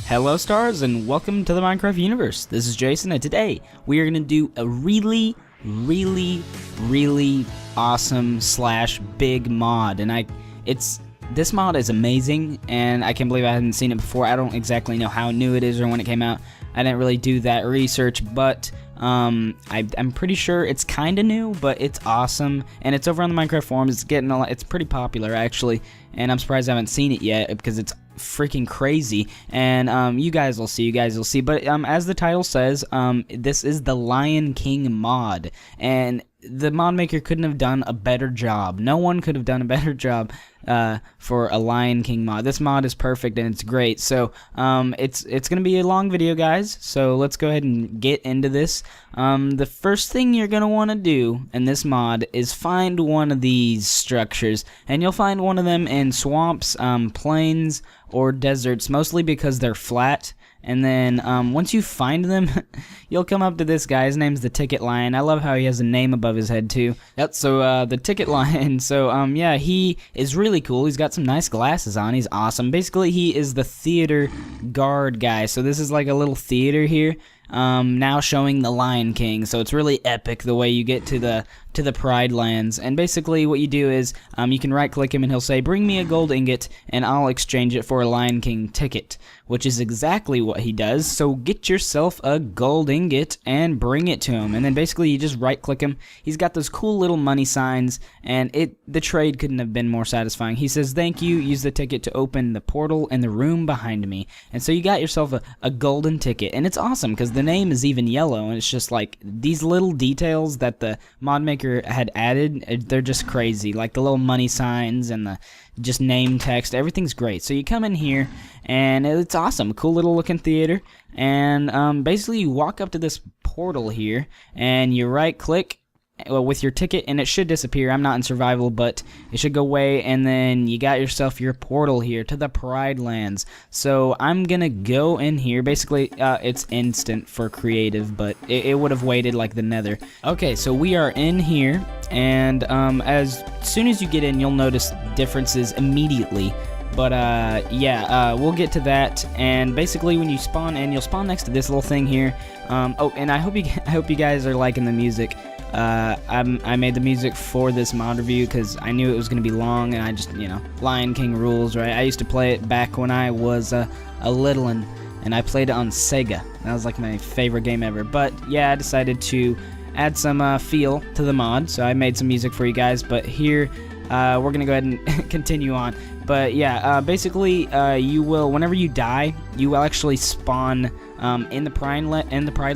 Hello stars and welcome to the Minecraft universe. This is Jason and today we are going to do a really awesome / big mod, and this mod is amazing and I can't believe I hadn't seen it before. I don't exactly know how new it is or when it came out. I didn't really do that research, but I'm pretty sure it's kind of new, but it's awesome, and it's over on the Minecraft forums. It's pretty popular actually, and I'm surprised I haven't seen it yet because it's freaking crazy, and you guys will see. But as the title says, this is the Lion King mod, and the mod maker couldn't have done a better job. No one could have done a better job for a Lion King mod. This mod is perfect and it's great. So it's gonna be a long video, guys. So let's go ahead and get into this. The first thing you're gonna want to do in this mod is find one of these structures, and you'll find one of them in swamps, plains, or deserts, mostly because they're flat. And then once you find them, you'll come up to this guy. His name's the Ticket Lion. I love how he has a name above his head too. Yep, so the Ticket Lion. So yeah, he is really cool. He's got some nice glasses on. He's awesome. Basically, he is the theater guard guy. So this is like a little theater here. Now showing the Lion King, so it's really epic the way you get to the Pride Lands. And basically what you do is you can right click him and he'll say, bring me a gold ingot and I'll exchange it for a Lion King ticket, which is exactly what he does. So get yourself a gold ingot and bring it to him, and then basically you just right click him. He's got those cool little money signs, and the trade couldn't have been more satisfying. He says, thank you, use the ticket to open the portal in the room behind me. And so you got yourself a golden ticket, and it's awesome because the name is even yellow, and it's just like these little details that the mod maker had added, they're just crazy. Like the little money signs and the just name text, everything's great. So you come in here and it's awesome, cool little looking theater, and basically you walk up to this portal here and you right click with your ticket and it should disappear. I'm not in survival, but it should go away, and then you got yourself your portal here to the Pride Lands. So I'm gonna go in here. Basically it's instant for creative, but it would have waited like the nether. Okay, so we are in here, and as soon as you get in you'll notice differences immediately. But yeah, we'll get to that. And basically, when you spawn in, you'll spawn next to this little thing here. Oh, and I hope you guys are liking the music. I made the music for this mod review because I knew it was gonna be long, and I just, Lion King rules, right? I used to play it back when I was a little one, and I played it on Sega. That was like my favorite game ever. But yeah, I decided to add some feel to the mod, so I made some music for you guys. But here, we're gonna go ahead and continue on. But yeah, basically, you will, whenever you die, you will actually spawn in the Pride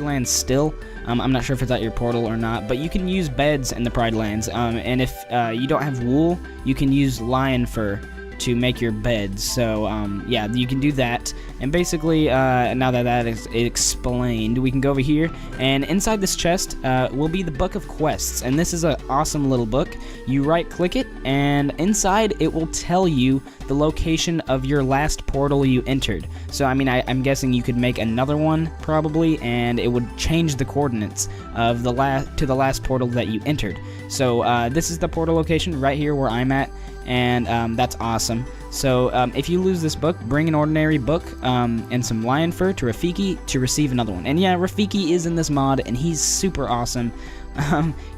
Lands still. I'm not sure if it's at your portal or not, but you can use beds in the Pride Lands. And if you don't have wool, you can use lion fur to make your beds. So yeah, you can do that. And basically, now that is explained, we can go over here, and inside this chest will be the Book of Quests, and this is an awesome little book. You right click it, and inside it will tell you the location of your last portal you entered. So I mean, I'm guessing you could make another one probably, and it would change the coordinates of the last portal that you entered. So this is the portal location right here where I'm at, and that's awesome. So if you lose this book, bring an ordinary book and some lion fur to Rafiki to receive another one. And yeah, Rafiki is in this mod, and he's super awesome.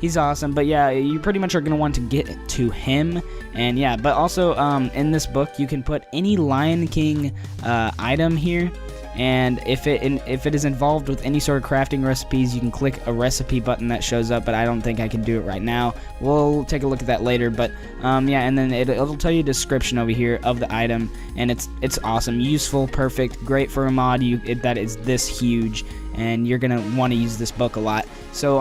He's awesome. But yeah, you pretty much are going to want to get to him. And yeah, but also in this book you can put any Lion King item here. And if it is involved with any sort of crafting recipes, you can click a recipe button that shows up, but I don't think I can do it right now. We'll take a look at that later. But yeah, and then it'll tell you a description over here of the item, and it's awesome, useful, perfect, great for a mod that is this huge, and you're gonna want to use this book a lot. So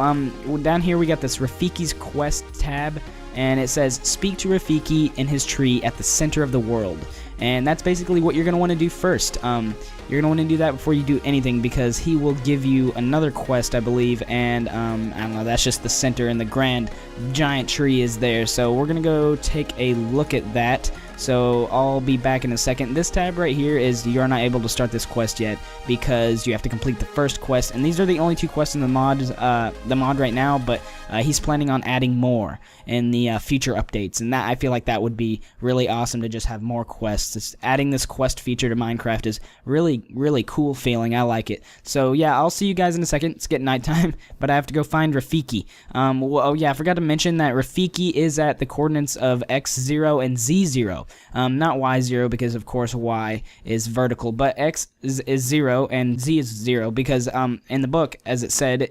down here we got this Rafiki's Quest tab, and it says speak to Rafiki in his tree at the center of the world. And that's basically what you're going to want to do first. You're going to want to do that before you do anything, because he will give you another quest, I believe, and I don't know, that's just the center, and the grand giant tree is there. So we're going to go take a look at that. So I'll be back in a second. This tab right here is you're not able to start this quest yet because you have to complete the first quest, and these are the only two quests in the mod right now, but he's planning on adding more in the future updates, and that I feel like that would be really awesome to just have more quests. Adding this quest feature to Minecraft is really really, really cool feeling. I like it. So yeah, I'll see you guys in a second. It's getting nighttime, but I have to go find Rafiki. Oh yeah, I forgot to mention that Rafiki is at the coordinates of x0 and z0. Not y0 because of course y is vertical, but x is 0 and z is 0 because in the book, as it said,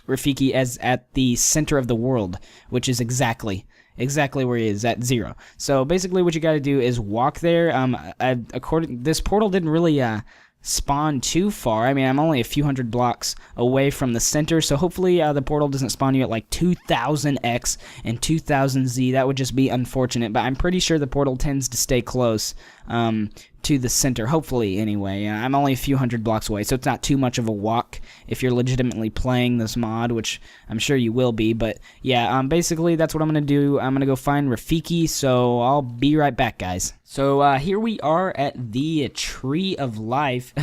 Rafiki is at the center of the world, which is exactly where he is, at 0. So basically what you got to do is walk there. This portal didn't really spawn too far. I mean, I'm only a few hundred blocks away from the center, so hopefully the portal doesn't spawn you at like 2000x and 2000z. That would just be unfortunate, but I'm pretty sure the portal tends to stay close to the center, hopefully anyway. I'm only a few hundred blocks away, so it's not too much of a walk if you're legitimately playing this mod, which I'm sure you will be. But yeah, basically that's what I'm gonna do. I'm gonna go find Rafiki, so I'll be right back, guys. So here we are at the Tree of Life,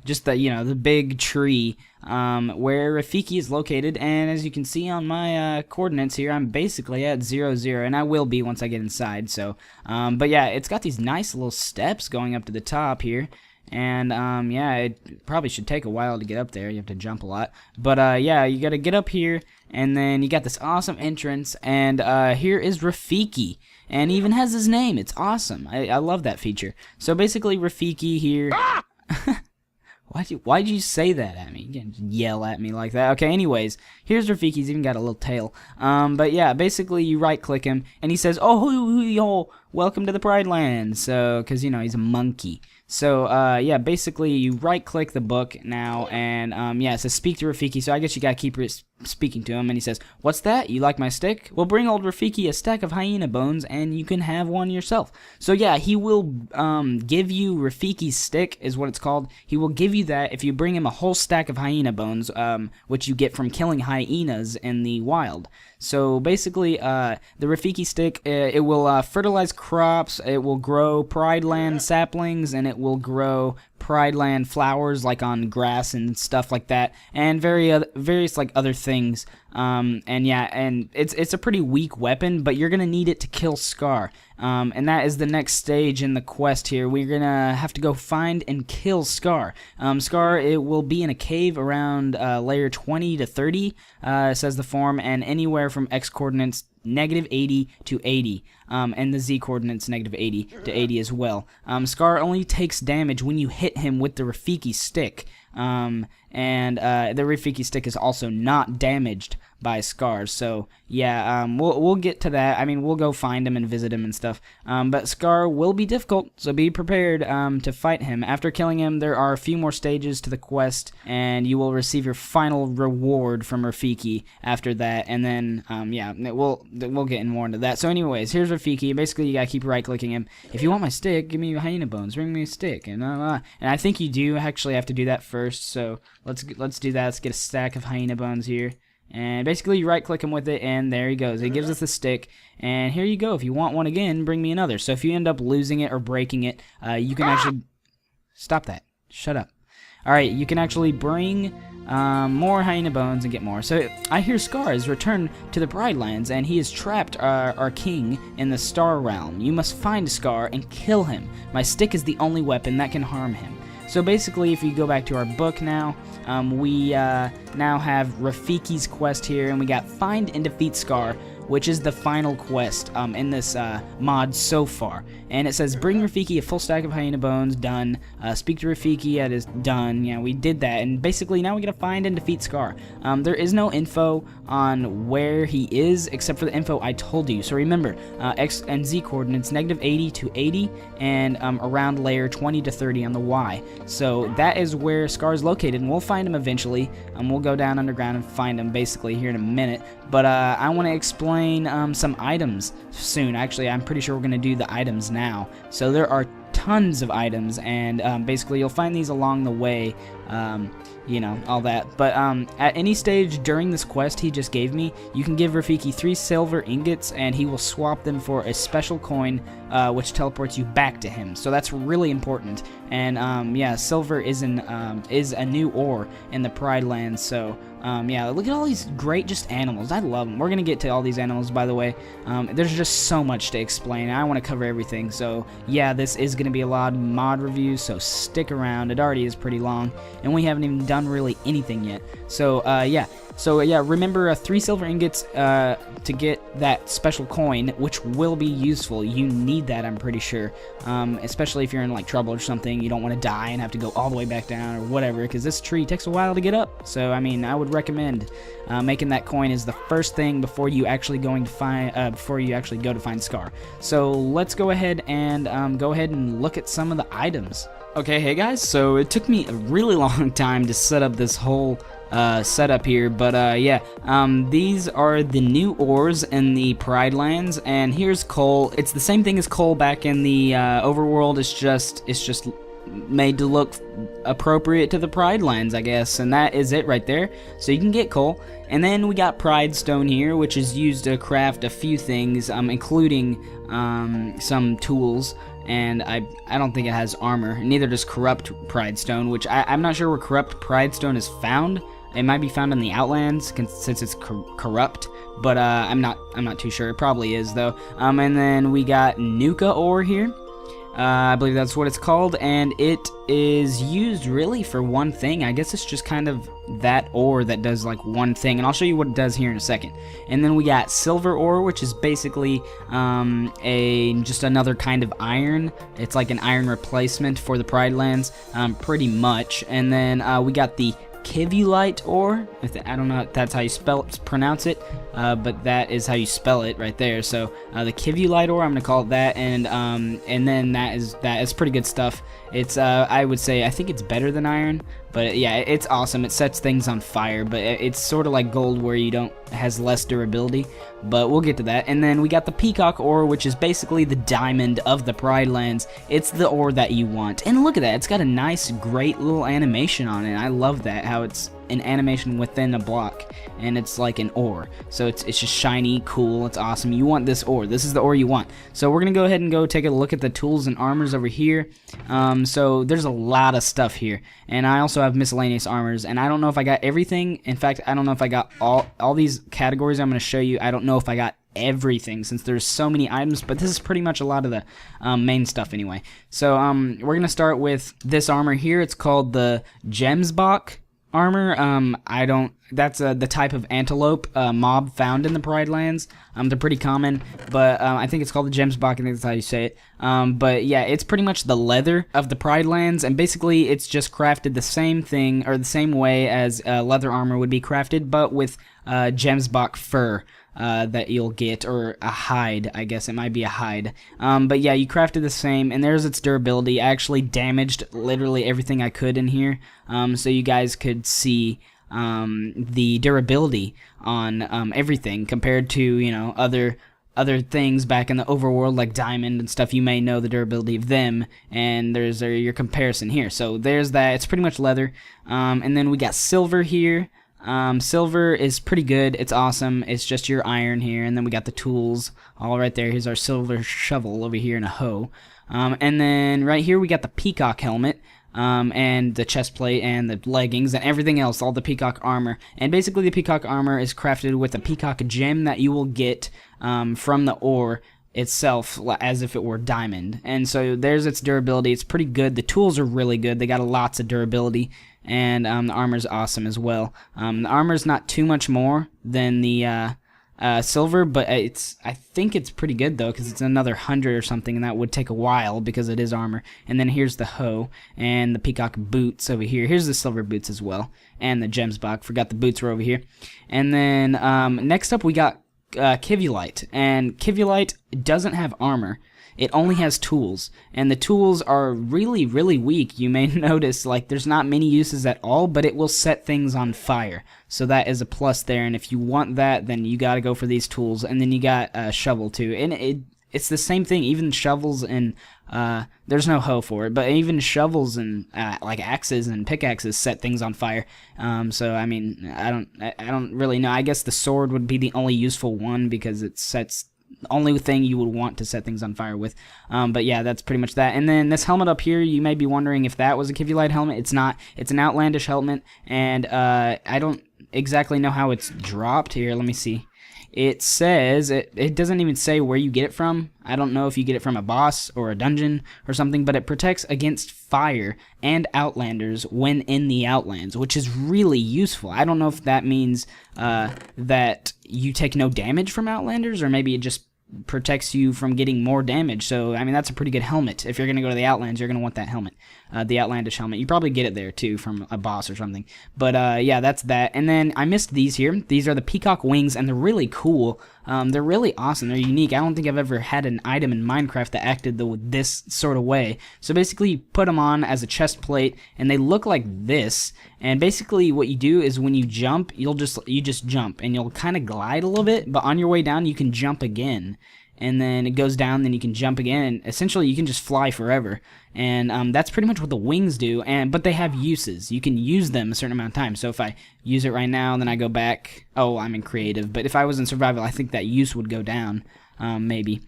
just the big tree where Rafiki is located, and as you can see on my coordinates here, I'm basically at 0, 0, and I will be once I get inside. So, but yeah, it's got these nice little steps going up to the top here, and yeah, it probably should take a while to get up there. You have to jump a lot, but yeah, you got to get up here, and then you got this awesome entrance, and here is Rafiki. And he even has his name. It's awesome. I love that feature. So basically, Rafiki here. Ah! Why'd you say that at me? You can't yell at me like that. Okay, anyways, here's Rafiki. He's even got a little tail. But yeah, basically you right-click him, and he says, "Oh, welcome to the Pride Land." So, because he's a monkey. So yeah, basically you right-click the book now, and yeah, it says speak to Rafiki. So I guess you gotta keep speaking to him, and he says, "What's that? You like my stick? Well, bring old Rafiki a stack of hyena bones, and you can have one yourself." So yeah, he will give you Rafiki's stick, is what it's called. He will give you that if you bring him a whole stack of hyena bones, which you get from killing hyenas in the wild. So basically, the Rafiki stick, it will fertilize crops, it will grow Pride Land saplings, and it will grow Pride Land flowers like on grass and stuff like that, and various like other things. And yeah, and it's a pretty weak weapon, but you're gonna need it to kill Scar. And that is the next stage in the quest here. We're gonna have to go find and kill Scar. Scar, it will be in a cave around layer 20 to 30, says the form, and anywhere from x coordinates -80 to 80, and the z coordinates -80 to 80 as well. Scar only takes damage when you hit him with the Rafiki stick, and the Rafiki stick is also not damaged by Scar. So yeah, we'll get to that. I mean, we'll go find him and visit him and stuff. But Scar will be difficult, so be prepared to fight him. After killing him, there are a few more stages to the quest, and you will receive your final reward from Rafiki after that. And then yeah, we'll get more into that. So anyways, here's Rafiki. Basically, you gotta keep right-clicking him. If you want my stick, give me hyena bones. Bring me a stick. And I think you do actually have to do that first. So let's do that. Let's get a stack of hyena bones here. And basically you right click him with it, and there he goes. It gives us the stick, and here you go. If you want one again, bring me another. So if you end up losing it or breaking it, you can actually stop that. Shut up. Alright, you can actually bring more hyena bones and get more. So I hear Scar has returned to the Pride Lands, and he has trapped our king in the Star Realm. You must find Scar and kill him. My stick is the only weapon that can harm him. So basically, if you go back to our book now, we now have Rafiki's quest here, and we got Find and Defeat Scar, which is the final quest in this mod so far. And it says, bring Rafiki a full stack of hyena bones, done. Speak to Rafiki, that is done. Yeah, we did that. And basically, now we gotta find and defeat Scar. There is no info on where he is, except for the info I told you. So remember, X and Z coordinates, -80 to 80, and around layer 20 to 30 on the Y. So that is where Scar is located, and we'll find him eventually. We'll go down underground and find him, basically, here in a minute. But I want to explain some items soon. Actually, I'm pretty sure we're going to do the items now. So there are tons of items, and basically you'll find these along the way, you know, all that. But at any stage during this quest he just gave me, you can give Rafiki 3 silver ingots, and he will swap them for a special coin, which teleports you back to him. So that's really important. And yeah, silver is a new ore in the Pride Lands, so Yeah, look at all these great just animals. I love them. We're going to get to all these animals, by the way. There's just so much to explain. I want to cover everything. So, yeah, this is going to be a lot of mod reviews, so stick around. It already is pretty long, and we haven't even done really anything yet. So, yeah. So, yeah, remember 3 silver ingots to get that special coin, which will be useful. You need that, I'm pretty sure. Especially if you're in, like, trouble or something. You don't want to die and have to go all the way back down or whatever, because this tree takes a while to get up. So, I mean, I would recommend making that coin is the first thing before you actually go to find Scar. So, let's go ahead and look at some of the items. Okay, hey guys, so it took me a really long time to set up this whole setup here, but yeah, these are the new ores in the Pride Lands, and here's coal. It's the same thing as coal back in the overworld. It's just made to look appropriate to the Pride Lands, I guess, and that is it right there. So you can get coal, and then we got Pride Stone here, which is used to craft a few things, including some tools. And I don't think it has armor. Neither does Corrupt Pride Stone, which I'm not sure where Corrupt Pride Stone is found. It might be found in the Outlands since it's corrupt, but I'm not too sure. It probably is though. And then we got Nuka ore here. I believe that's what it's called, and it is used really for one thing. I guess it's just kind of that ore that does like one thing, and I'll show you what it does here in a second. And then we got silver ore, which is basically just another kind of iron. It's like an iron replacement for the Pride Lands, pretty much. And then we got the Kivulite ore. I don't know if that's how you pronounce it, but that is how you spell it right there. So the Kivulite ore, I'm gonna call it that, and then that is pretty good stuff. It's I would say I think it's better than iron, but yeah, it's awesome. It sets things on fire, but it's sort of like gold where it has less durability. But we'll get to that. And then we got the Peacock ore, which is basically the diamond of the Pride Lands. It's the ore that you want. And look at that, it's got a nice, great little animation on it. I love that, how it's an animation within a block, and it's like an ore. So it's just shiny, cool, it's awesome. You want this ore. This is the ore you want. So we're gonna go ahead and go take a look at the tools and armors over here. So there's a lot of stuff here, and I also have miscellaneous armors, and I don't know if I got everything. In fact, I don't know if I got all these categories I'm gonna show you. I don't know if I got everything since there's so many items, but this is pretty much a lot of the main stuff anyway. So we're gonna start with this armor here. It's called the Gemsbok armor. That's the type of antelope mob found in the Pride Lands. They're pretty common, but I think it's called the Gemsbok. I think that's how you say it. But yeah, it's pretty much the leather of the Pride Lands, and basically it's just crafted the same thing, or the same way as leather armor would be crafted, but with Gemsbok fur that you'll get, or a hide. I guess it might be a hide. But yeah, you crafted the same, and there's its durability. I actually damaged literally everything I could in here, so you guys could see the durability on everything compared to other things back in the overworld like diamond and stuff. You may know the durability of them, and there's your comparison here. So there's that. It's pretty much leather. And then we got silver here. Silver is pretty good. It's awesome. It's just your iron here, and then we got the tools all right there. Here's our silver shovel over here and a hoe. And then right here we got the peacock helmet, and the chest plate and the leggings and everything else, all the peacock armor. And basically the peacock armor is crafted with a peacock gem that you will get from the ore itself, as if it were diamond. And so there's its durability. It's pretty good. The tools are really good. They got lots of durability, and the armor's awesome as well. The armor's not too much more than the silver, but I think it's pretty good though, because it's another 100 or something, and that would take a while because it is armor. And then here's the hoe and the peacock boots over here. Here's the silver boots as well, and the Gemsbok. Forgot the boots were over here. And then next up we got Kivulite, and Kivulite doesn't have armor. It only has tools, and the tools are really, really weak. You may notice, like, there's not many uses at all, but it will set things on fire. So that is a plus there, and if you want that, then you gotta go for these tools. And then you got a shovel too, and it's the same thing. Even shovels and there's no hoe for it, but even shovels and like axes and pickaxes set things on fire. So I mean, I don't really know. I guess the sword would be the only useful one, because it sets the only thing you would want to set things on fire with. But yeah, that's pretty much that. And then this helmet up here, you may be wondering if that was a Kivulite helmet. It's not. It's an outlandish helmet, and I don't exactly know how it's dropped. Here, let me see. It says, it doesn't even say where you get it from. I don't know if you get it from a boss or a dungeon or something, but it protects against fire and outlanders when in the outlands, which is really useful. I don't know if that means that you take no damage from outlanders, or maybe it just protects you from getting more damage. So, I mean, that's a pretty good helmet. If you're going to go to the Outlands, you're going to want that helmet, the Outlandish helmet. You probably get it there, too, from a boss or something. But, yeah, that's that. And then I missed these here. These are the Peacock Wings, and they're really cool. They're really awesome. They're unique. I don't think I've ever had an item in Minecraft that acted this sort of way. So, basically, you put them on as a chest plate, and they look like this. And basically, what you do is when you jump, you just jump, and you'll kind of glide a little bit, but on your way down, you can jump again. And then it goes down, then you can jump again, and essentially you can just fly forever. And that's pretty much what the wings do, but they have uses. You can use them a certain amount of time. So if I use it right now, then I go back, oh, I'm in creative. But if I was in survival, I think that use would go down, maybe.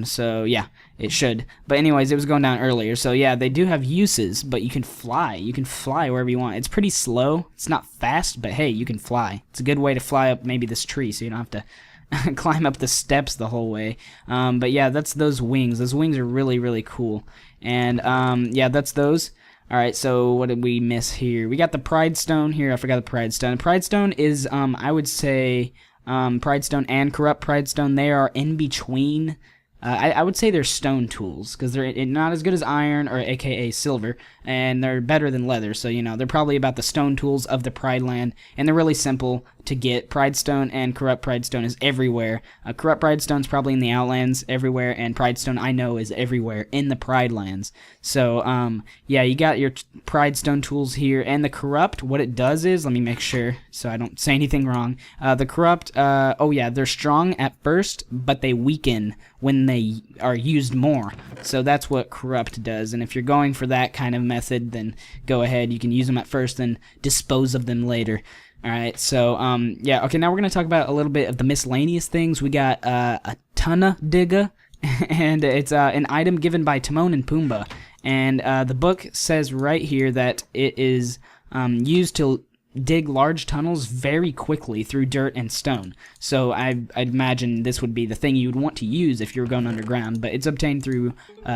So yeah, it should. But anyways, it was going down earlier. So yeah, they do have uses, but you can fly. You can fly wherever you want. It's pretty slow. It's not fast, but hey, you can fly. It's a good way to fly up maybe this tree, so you don't have to climb up the steps the whole way. But yeah, that's those wings. Those wings are really, really cool. And yeah, that's those. Alright, so what did we miss here? We got the Pride Stone here. I forgot the Pride Stone. Pride Stone is, I would say, Pride Stone and Corrupt Pride Stone, they are in between. I would say they're stone tools, because they're not as good as iron, or aka silver, and they're better than leather, so, you know, they're probably about the stone tools of the Pride Land, and they're really simple to get. Pride Stone and Corrupt Pride Stone is everywhere. Corrupt Pride Stone's probably in the Outlands everywhere, and Pride Stone, I know, is everywhere in the Pride Lands. So, yeah, you got your Pride Stone tools here, and the Corrupt, what it does is, let me make sure so I don't say anything wrong. The Corrupt, oh yeah, they're strong at first, but they weaken when they are used more. So that's what Corrupt does, and if you're going for that kind of method, then go ahead. You can use them at first, then dispose of them later. Alright, so, yeah, okay, now we're going to talk about a little bit of the miscellaneous things. We got a Tunna Digger, and it's an item given by Timon and Pumbaa. And the book says right here that it is used to dig large tunnels very quickly through dirt and stone. So I'd imagine this would be the thing you would want to use if you were going underground, but it's obtained through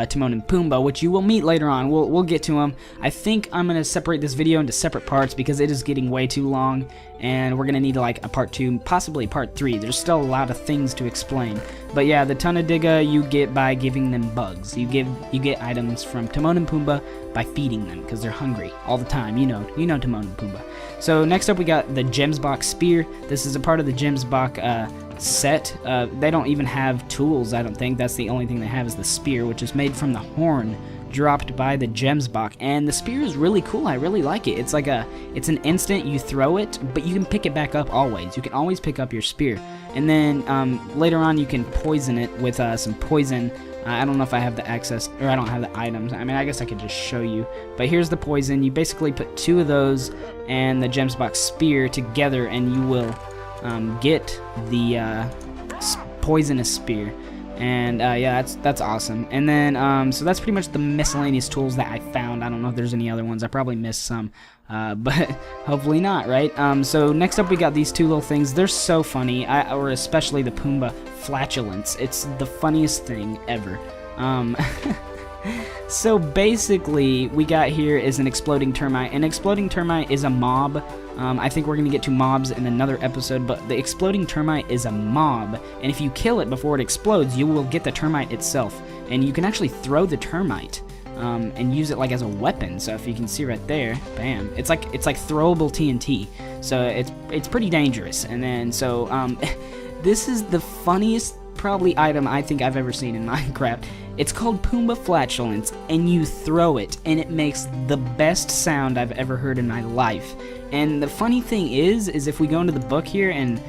Timon and Pumbaa, which you will meet later on. We'll get to them. I think I'm going to separate this video into separate parts because it is getting way too long, and we're going to need like a part 2, possibly part 3. There's still a lot of things to explain. But yeah, the Tunna Digger you get by giving them bugs. You get items from Timon and Pumbaa by feeding them, because they're hungry all the time. You know Timon and Pumbaa. So next up we got the Gemsbok Spear. This is a part of the Gemsbok set. They don't even have tools, I don't think. That's the only thing they have is the spear, which is made from the horn dropped by the Gemsbok. And the spear is really cool. I really like it. It's like it's an instant, you throw it, but you can pick it back up always. You can always pick up your spear. And then later on you can poison it with some poison. I don't know if I have the access, or I don't have the items. I mean, I guess I could just show you. But here's the poison. You basically put 2 of those and the Gemsbok Spear together, and you will get the poisonous spear. And yeah, that's awesome. And then so that's pretty much the miscellaneous tools that I found. I don't know if there's any other ones. I probably missed some, but hopefully not, right? So next up we got these 2 little things. They're so funny, or especially the Pumbaa flatulence. It's the funniest thing ever. So basically, we got here is an exploding termite. An exploding termite is a mob. I think we're going to get to mobs in another episode, but the exploding termite is a mob, and if you kill it before it explodes, you will get the termite itself, and you can actually throw the termite and use it like as a weapon. So if you can see right there, bam, it's like throwable TNT. So it's pretty dangerous. And then so this is the funniest probably item I think I've ever seen in Minecraft. It's called Pumbaa Flatulence, and you throw it, and it makes the best sound I've ever heard in my life. And the funny thing is if we go into the book here, and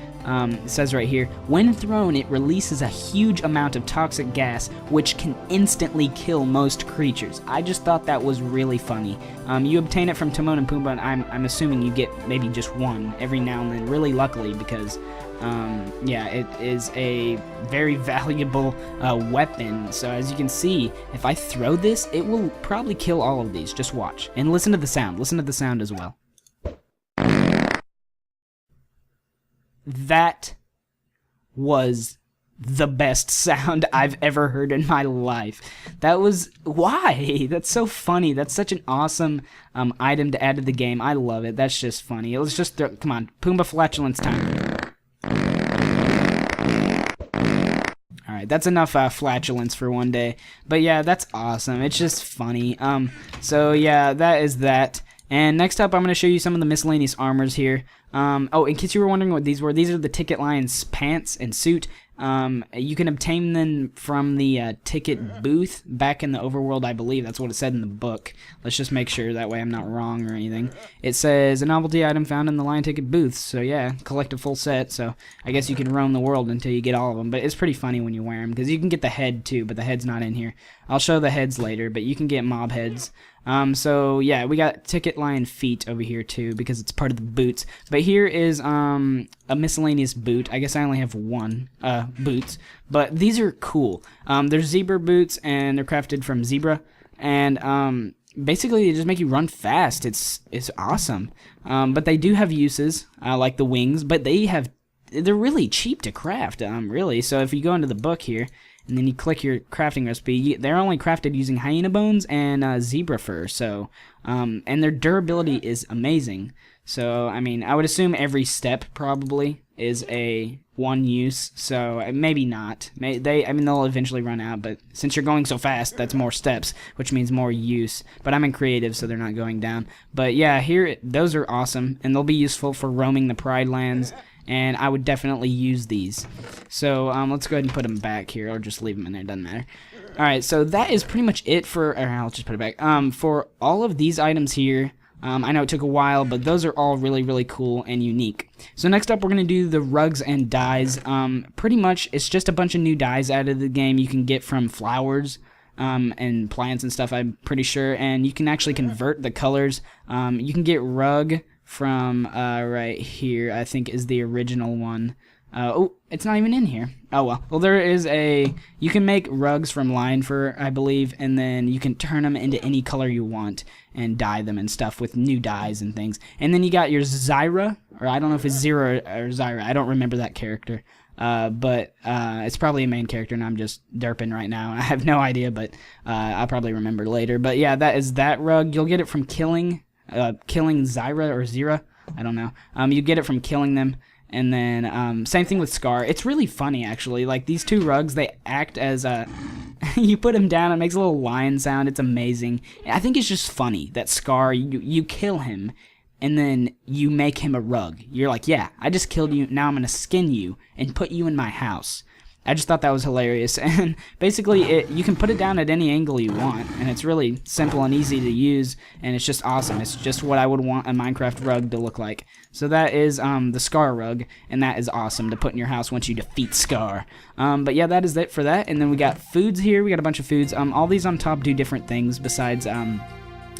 it says right here, when thrown, it releases a huge amount of toxic gas, which can instantly kill most creatures. I just thought that was really funny. You obtain it from Timon and Pumbaa, and I'm assuming you get maybe just one every now and then, really luckily, because yeah, it is a very valuable weapon. So as you can see, if I throw this, it will probably kill all of these. Just watch. And listen to the sound. Listen to the sound as well. that was the best sound I've ever heard in my life. That was why. That's so funny. That's such an awesome item to add to the game. I love it. That's just funny. It was just come on, Pumbaa flatulence time. All right, that's enough flatulence for one day. But yeah, that's awesome. It's just funny. So yeah, that is that. And next up, I'm going to show you some of the miscellaneous armors here. Oh, in case you were wondering what these were, these are the Ticket Lion's pants and suit. You can obtain them from the ticket booth back in the overworld, I believe. That's what it said in the book. Let's just make sure, that way I'm not wrong or anything. It says, a novelty item found in the Lion Ticket booth. So yeah, collect a full set. So I guess you can roam the world until you get all of them. But it's pretty funny when you wear them, because you can get the head too, but the head's not in here. I'll show the heads later, but you can get mob heads. So yeah, we got Ticket Lion feet over here too, because it's part of the boots. But here is a miscellaneous boot. I guess I only have one boots, but these are cool. They're zebra boots, and they're crafted from zebra, and basically they just make you run fast. It's awesome. But they do have uses, like the wings, but they're really cheap to craft, really. So if you go into the book here, and then you click your crafting recipe, they're only crafted using hyena bones and zebra fur. So, and their durability is amazing. So, I mean, I would assume every step probably is a one use. So maybe not. I mean, they'll eventually run out. But since you're going so fast, that's more steps, which means more use. But I'm in creative, so they're not going down. But yeah, here those are awesome, and they'll be useful for roaming the Pride Lands. And I would definitely use these. So let's go ahead and put them back here, or just leave them in there, doesn't matter. Alright, so that is pretty much it for, I'll just put it back, for all of these items here. I know it took a while, but those are all really, really cool and unique. So next up, we're going to do the rugs and dyes. Pretty much, it's just a bunch of new dyes added to the game you can get from flowers. And plants and stuff, I'm pretty sure. And you can actually convert the colors. You can get rug from right here, I think is the original one. Oh, it's not even in here. Oh well. Well, there is you can make rugs from lion fur, I believe, and then you can turn them into any color you want and dye them and stuff with new dyes and things. And then you got your Zyra, or I don't know if it's Zira or Zyra. I don't remember that character. But it's probably a main character, and I'm just derping right now. I have no idea, but I'll probably remember later. But yeah, that is that rug. You'll get it from killing Zyra or Zira. I don't know. You get it from killing them. And then same thing with Scar. It's really funny, actually. Like, these two rugs, they act as you put him down, it makes a little lion sound. It's amazing. I think it's just funny that Scar, you kill him, and then you make him a rug. You're like, yeah, I just killed you, now I'm going to skin you and put you in my house. I just thought that was hilarious. And basically, you can put it down at any angle you want, and it's really simple and easy to use, and it's just awesome. It's just what I would want a Minecraft rug to look like. So that is the Scar rug, and that is awesome to put in your house once you defeat Scar. But yeah, that is it for that. And then we got foods here. We got a bunch of foods. All these on top do different things besides...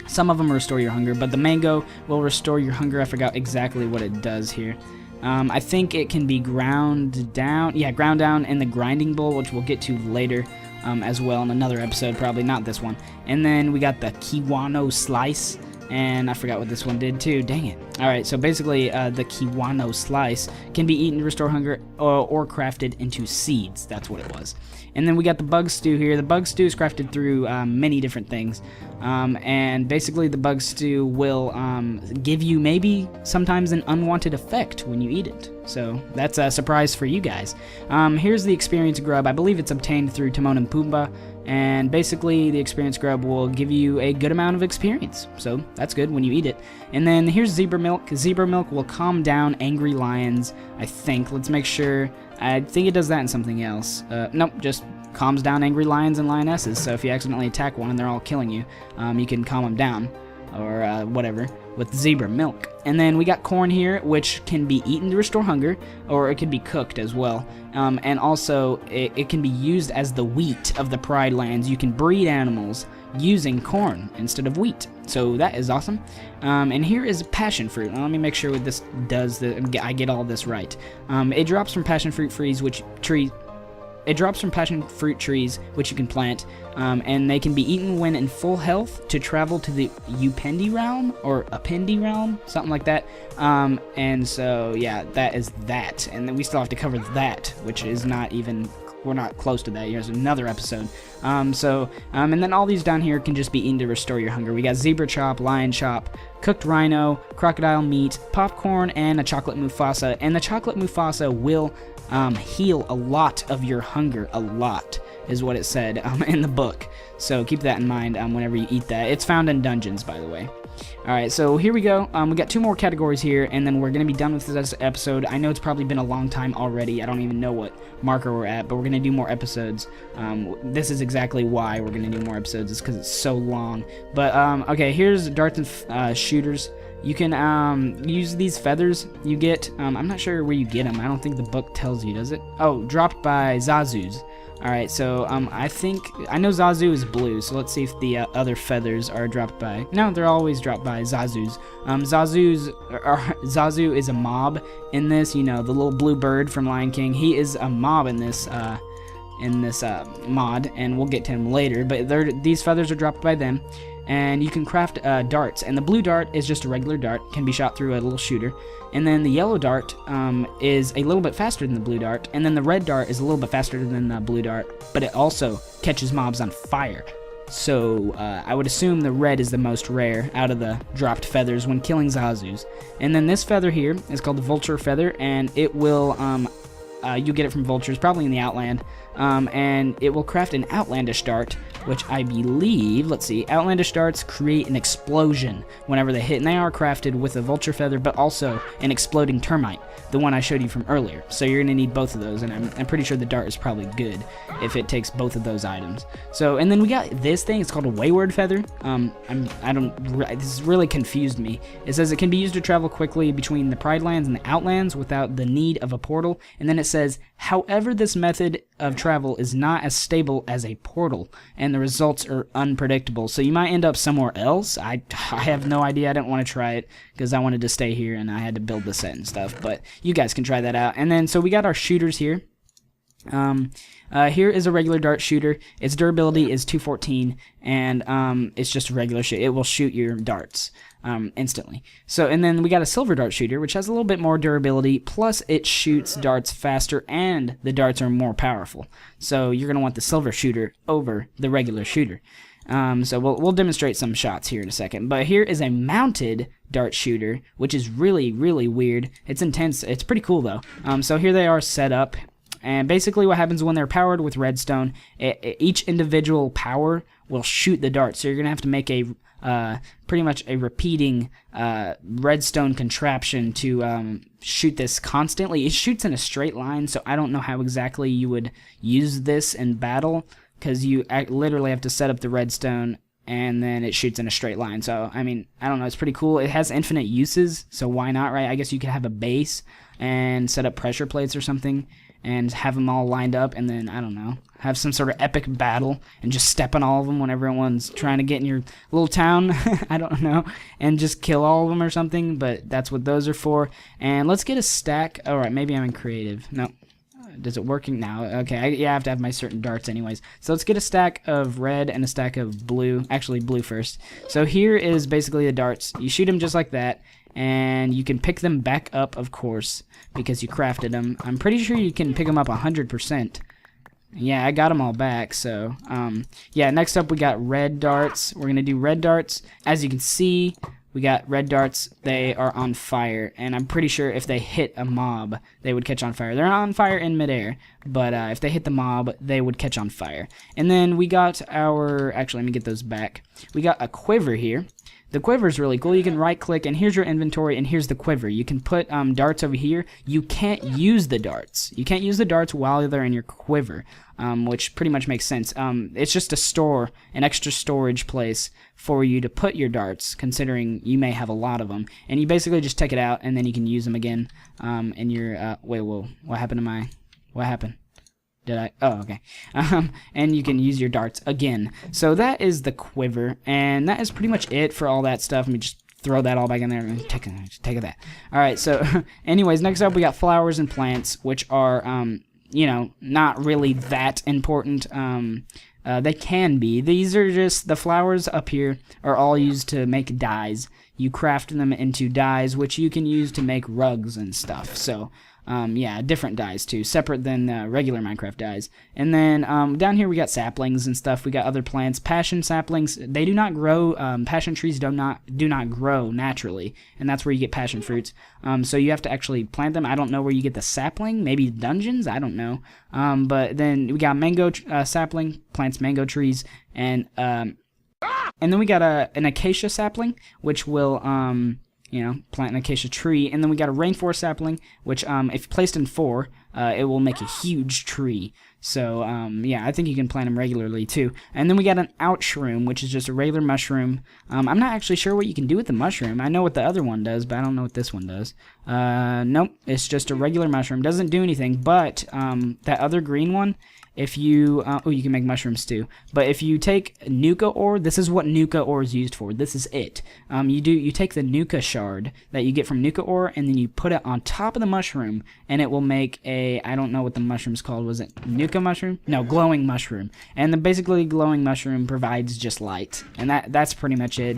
some of them restore your hunger, but the mango will restore your hunger. I forgot exactly what it does here. I think it can be ground down. Yeah, ground down in the grinding bowl, which we'll get to later as well in another episode, probably not this one. And then we got the Kiwano slice, and I forgot what this one did too. Dang it. Alright, so basically the Kiwano slice can be eaten to restore hunger or crafted into seeds. That's what it was. And then we got the bug stew here. The bug stew is crafted through many different things. And basically the bug stew will give you maybe sometimes an unwanted effect when you eat it. So that's a surprise for you guys. Here's the experience grub. I believe it's obtained through Timon and Pumbaa. And basically the experience grub will give you a good amount of experience. So that's good when you eat it. And then here's zebra milk. Zebra milk will calm down angry lions, I think. Let's make sure. I think it does that in something else. Nope, just calms down angry lions and lionesses. So if you accidentally attack one and they're all killing you, you can calm them down, or whatever, with zebra milk. And then we got corn here, which can be eaten to restore hunger, or it can be cooked as well. And also, it can be used as the wheat of the Pride Lands. You can breed animals using corn instead of wheat. So that is awesome. And here is passion fruit. Now, let me make sure what this does, I get all this right. It drops from passion fruit trees, which it drops from passion fruit trees, which you can plant, and they can be eaten when in full health to travel to the Upendi realm, or Upendi realm, something like that. And so, yeah, that is that. And then we still have to cover that, which is not even... We're not close to that. Here's another episode. And then all these down here can just be eaten to restore your hunger. We got zebra chop, lion chop, cooked rhino, crocodile meat, popcorn, and a chocolate Mufasa. And the chocolate Mufasa will heal a lot of your hunger. A lot is what it said in the book. So keep that in mind whenever you eat that. It's found in dungeons, by the way. Alright, so here we go. We got 2 more categories here, and then we're going to be done with this episode. I know it's probably been a long time already. I don't even know what marker we're at, but we're going to do more episodes. This is exactly why we're going to do more episodes. It's because it's so long. But, okay, here's darts and shooters. You can use these feathers you get. I'm not sure where you get them. I don't think the book tells you, does it? Oh, dropped by Zazu's. Alright, so I know Zazu is blue, so let's see if the other feathers are dropped by. No, they're always dropped by Zazu's. Zazu is a mob in this, you know, the little blue bird from Lion King. He is a mob in this mod, and we'll get to him later, but these feathers are dropped by them. And you can craft darts, and the blue dart is just a regular dart, can be shot through a little shooter, and then the yellow dart is a little bit faster than the blue dart, and then the red dart is a little bit faster than the blue dart, but it also catches mobs on fire. So I would assume the red is the most rare out of the dropped feathers when killing Zazus. And then this feather here is called the vulture feather, and it will you get it from vultures, probably in the Outland, and it will craft an outlandish dart, which I believe, let's see, outlandish darts create an explosion whenever they hit, and they are crafted with a vulture feather, but also an exploding termite, the one I showed you from earlier. So you're going to need both of those, and I'm pretty sure the dart is probably good if it takes both of those items. So, and then we got this thing, it's called a wayward feather. This has really confused me. It says it can be used to travel quickly between the Pride Lands and the Outlands without the need of a portal, and then it says, however, this method of travel is not as stable as a portal, and the results are unpredictable. So you might end up somewhere else. I have no idea. I didn't want to try it because I wanted to stay here and I had to build the set and stuff. But you guys can try that out. And then so we got our shooters here. Here is a regular dart shooter. Its durability is 214, and it's just a regular shoot. It will shoot your darts instantly. So, and then we got a silver dart shooter, which has a little bit more durability, plus it shoots darts faster, and the darts are more powerful. So you're going to want the silver shooter over the regular shooter. So we'll demonstrate some shots here in a second. But here is a mounted dart shooter, which is really, really weird. It's intense. It's pretty cool, though. So here they are set up. And basically what happens when they're powered with redstone, each individual power will shoot the dart. So you're going to have to make a pretty much a repeating redstone contraption to shoot this constantly. It shoots in a straight line, so I don't know how exactly you would use this in battle, because you literally have to set up the redstone and then it shoots in a straight line. So, I mean, I don't know, it's pretty cool. It has infinite uses, so why not, right? I guess you could have a base and set up pressure plates or something and have them all lined up, and then, I don't know, have some sort of epic battle and just step on all of them when everyone's trying to get in your little town, I don't know, and just kill all of them or something, but that's what those are for. And let's get a stack. Alright, maybe I'm in creative. No. Does it working now? Okay, yeah, I have to have my certain darts anyways. So let's get a stack of red and a stack of blue. Actually, blue first. So here is basically the darts. You shoot them just like that, and you can pick them back up, of course, because you crafted them. I'm pretty sure you can pick them up 100%. Yeah, I got them all back, so, yeah, next up we got red darts. We're going to do red darts. As you can see, we got red darts. They are on fire, and I'm pretty sure if they hit a mob, they would catch on fire. They're not on fire in midair, but if they hit the mob, they would catch on fire. And then we got our, actually, let me get those back. We got a quiver here. The quiver is really cool. You can right-click, and here's your inventory, and here's the quiver. You can put darts over here. You can't use the darts. You can't use the darts while they're in your quiver, which pretty much makes sense. It's just a store, an extra storage place for you to put your darts, considering you may have a lot of them. And you basically just take it out, and then you can use them again. And you're, wait, whoa, what happened to my, what happened? Did I? Oh, okay. And you can use your darts again. So that is the quiver, and that is pretty much it for all that stuff. Let me just throw that all back in there and take that. All right, so anyways, next up we got flowers and plants, which are you know, not really that important. They can be. These are just, the flowers up here are all used to make dyes. You craft them into dyes, which you can use to make rugs and stuff. So, yeah, different dyes too, separate than regular Minecraft dyes. And then down here we got saplings and stuff. We got other plants. Passion saplings, they do not grow. Passion trees do not grow naturally, and that's where you get passion fruits. So you have to actually plant them. I don't know where you get the sapling. Maybe dungeons. I don't know. But then we got mango sapling, plants mango trees, and then we got an acacia sapling, which will you know, plant an acacia tree. And then we got a rainforest sapling, which, if placed in 4, it will make a huge tree. So, yeah, I think you can plant them regularly, too. And then we got an outshroom, which is just a regular mushroom. I'm not actually sure what you can do with the mushroom. I know what the other one does, but I don't know what this one does. Nope, it's just a regular mushroom. Doesn't do anything, but that other green one, if you, oh, you can make mushrooms too. But if you take Nuka ore, this is what Nuka ore is used for. This is it. You take the Nuka shard that you get from Nuka ore, and then you put it on top of the mushroom, and it will make a, I don't know what the mushroom's called. Was it Nuka mushroom? No, glowing mushroom. And the basically glowing mushroom provides just light, and that's pretty much it. It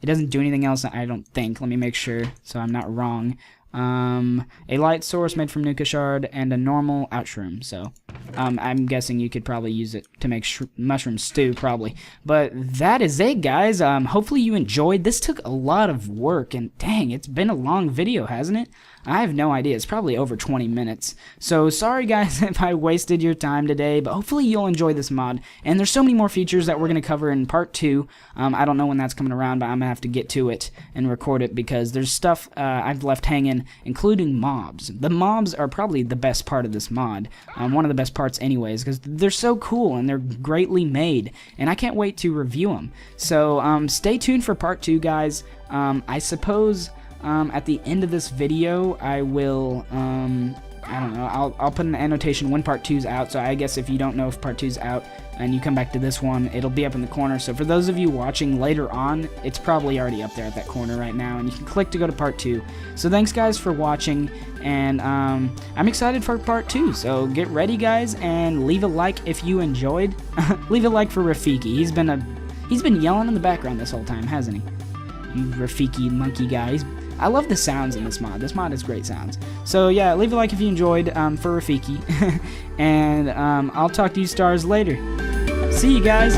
doesn't do anything else, I don't think. Let me make sure so I'm not wrong. A light source made from Nuka shard and a normal outshroom. So I'm guessing you could probably use it to make mushroom stew, probably. But that is it, guys. Hopefully you enjoyed. This took a lot of work, and dang, it's been a long video, hasn't it? I have no idea. It's probably over 20 minutes. So sorry, guys, if I wasted your time today, but hopefully you'll enjoy this mod. And there's so many more features that we're going to cover in part 2. I don't know when that's coming around, but I'm going to have to get to it and record it because there's stuff I've left hanging, including mobs. The mobs are probably the best part of this mod. One of the best parts anyways, because they're so cool and they're greatly made. And I can't wait to review them. So stay tuned for part 2, guys. I suppose... at the end of this video, I will, I don't know, I'll put an annotation when part 2's out, so I guess if you don't know if part 2's out and you come back to this one, it'll be up in the corner. So for those of you watching later on, it's probably already up there at that corner right now, and you can click to go to part 2. So thanks, guys, for watching, and I'm excited for part 2, so get ready, guys, and leave a like if you enjoyed. Leave a like for Rafiki. He's been yelling in the background this whole time, hasn't he? You Rafiki monkey guy. I love the sounds in this mod. This mod has great sounds. So yeah, leave a like if you enjoyed for Rafiki. And I'll talk to you stars later. See you guys.